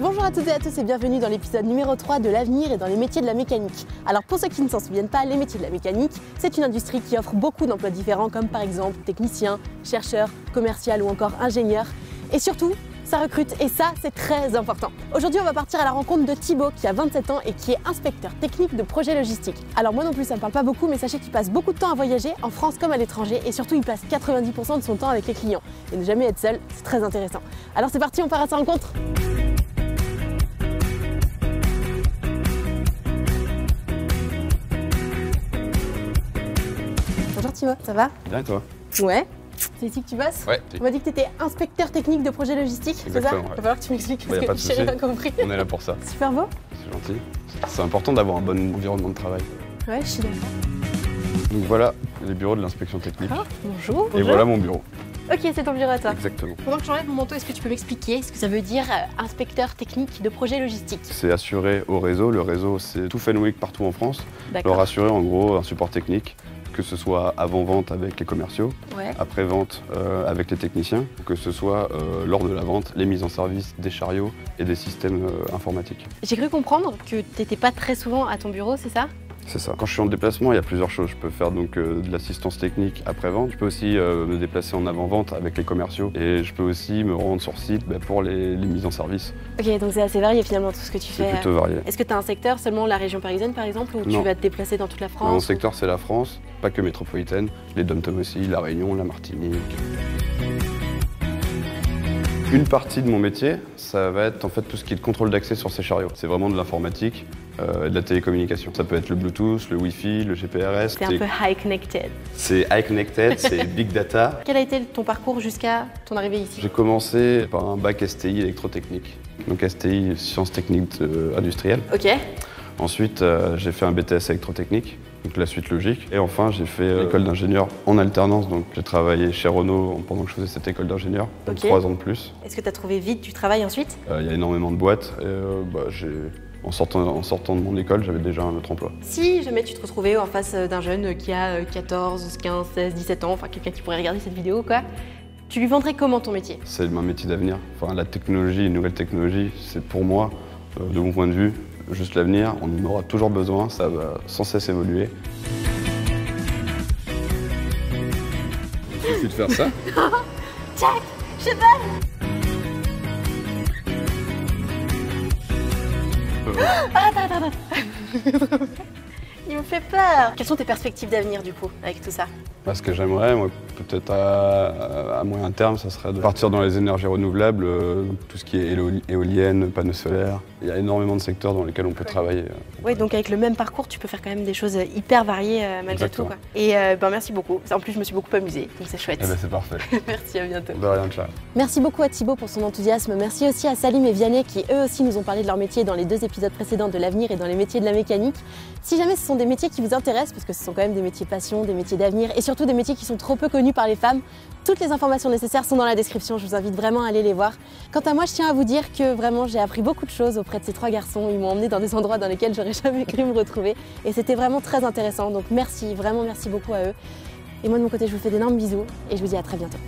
Bonjour à toutes et à tous et bienvenue dans l'épisode numéro 3 de l'avenir et dans les métiers de la mécanique. Alors pour ceux qui ne s'en souviennent pas, les métiers de la mécanique, c'est une industrie qui offre beaucoup d'emplois différents comme par exemple technicien, chercheur, commercial ou encore ingénieur. Et surtout, ça recrute et ça c'est très important. Aujourd'hui on va partir à la rencontre de Thibaut qui a 27 ans et qui est inspecteur technique de projet logistique. Alors moi non plus ça me parle pas beaucoup mais sachez qu'il passe beaucoup de temps à voyager en France comme à l'étranger et surtout il passe 90% de son temps avec les clients. Et ne jamais être seul, c'est très intéressant. Alors c'est parti, on part à sa rencontre. Bonjour Thibaut, ça va? Bien et toi? Ouais. C'est ici que tu bosses? Ouais. On m'a dit que tu étais inspecteur technique de projet logistique, c'est ça? Exactement, Il ouais. va falloir que tu m'expliques Bah, parce que j'ai rien compris. On est là pour ça. Super beau? C'est gentil. C'est important d'avoir un bon environnement de travail. Ouais, je suis d'accord. Donc voilà les bureaux de l'inspection technique. Ah, bonjour. Et voilà mon bureau. Ok, c'est ton bureau à toi. Exactement. Pendant que j'enlève mon manteau, est-ce que tu peux m'expliquer ce que ça veut dire inspecteur technique de projet logistique? C'est assuré au réseau. Le réseau, c'est tout Fenwick partout en France. D'accord. Leur assurer en gros un support technique, que ce soit avant-vente avec les commerciaux, Ouais. après-vente avec les techniciens, que ce soit lors de la vente, les mises en service des chariots et des systèmes informatiques. J'ai cru comprendre que tu n'étais pas très souvent à ton bureau, c'est ça? C'est ça. Quand je suis en déplacement, il y a plusieurs choses. Je peux faire donc de l'assistance technique après-vente. Je peux aussi me déplacer en avant-vente avec les commerciaux. Et je peux aussi me rendre sur site pour les mises en service. Ok, donc c'est assez varié finalement tout ce que tu C'est fais. plutôt varié. Est-ce que tu as un secteur, seulement la région parisienne par exemple, ou tu Non. vas te déplacer dans toute la France? Mon secteur, c'est la France, pas que métropolitaine. Les DOM-TOM aussi, la Réunion, la Martinique. Une partie de mon métier, ça va être en fait tout ce qui est de contrôle d'accès sur ces chariots. C'est vraiment de l'informatique, de la télécommunication. Ça peut être le Bluetooth, le Wi-Fi, le GPRS. C'est un peu high connected. C'est high connected, c'est big data. Quel a été ton parcours jusqu'à ton arrivée ici? J'ai commencé par un bac STI électrotechnique. Donc STI, sciences techniques industrielles. Ok. Ensuite, j'ai fait un BTS électrotechnique, donc la suite logique. Et enfin, j'ai fait l'école d'ingénieur en alternance. Donc j'ai travaillé chez Renault pendant que je faisais cette école d'ingénieur, donc Ok. 3 ans de plus. Est-ce que tu as trouvé vite du travail ensuite? Il y a énormément de boîtes. Et, en sortant de mon école, j'avais déjà un autre emploi. Si jamais tu te retrouvais en face d'un jeune qui a 14, 15, 16, 17 ans, enfin quelqu'un qui pourrait regarder cette vidéo, quoi, tu lui vendrais comment ton métier? C'est un métier d'avenir. Enfin, la technologie, une nouvelle technologie, c'est pour moi, de mon point de vue, juste l'avenir. On en aura toujours besoin, ça va sans cesse évoluer. Il suffit de faire ça. Jack, je sais pas. Attends. Il me fait peur. Quelles sont tes perspectives d'avenir du coup avec tout ça? Ce que j'aimerais, moi, peut-être à moyen terme, ça serait de partir dans les énergies renouvelables, tout ce qui est éolienne, panneaux solaires. Il y a énormément de secteurs dans lesquels on peut travailler. Oui, donc avec le même parcours, tu peux faire quand même des choses hyper variées malgré Exactement. tout, quoi. Et merci beaucoup. En plus, je me suis beaucoup amusée, donc c'est chouette. Eh ben, c'est parfait. Merci, à bientôt. De rien, ciao. Merci beaucoup à Thibaut pour son enthousiasme. Merci aussi à Salim et Vianney qui eux aussi nous ont parlé de leur métier dans les 2 épisodes précédents de l'avenir et dans les métiers de la mécanique. Si jamais ce sont des métiers qui vous intéressent, parce que ce sont quand même des métiers passion, des métiers d'avenir et surtout des métiers qui sont trop peu connus par les femmes, toutes les informations nécessaires sont dans la description. Je vous invite vraiment à aller les voir. Quant à moi, je tiens à vous dire que vraiment j'ai appris beaucoup de choses auprès de ces 3 garçons. Ils m'ont emmené dans des endroits dans lesquels j'aurais jamais cru me retrouver et c'était vraiment très intéressant. Donc merci, vraiment merci beaucoup à eux. Et moi de mon côté, je vous fais d'énormes bisous et je vous dis à très bientôt.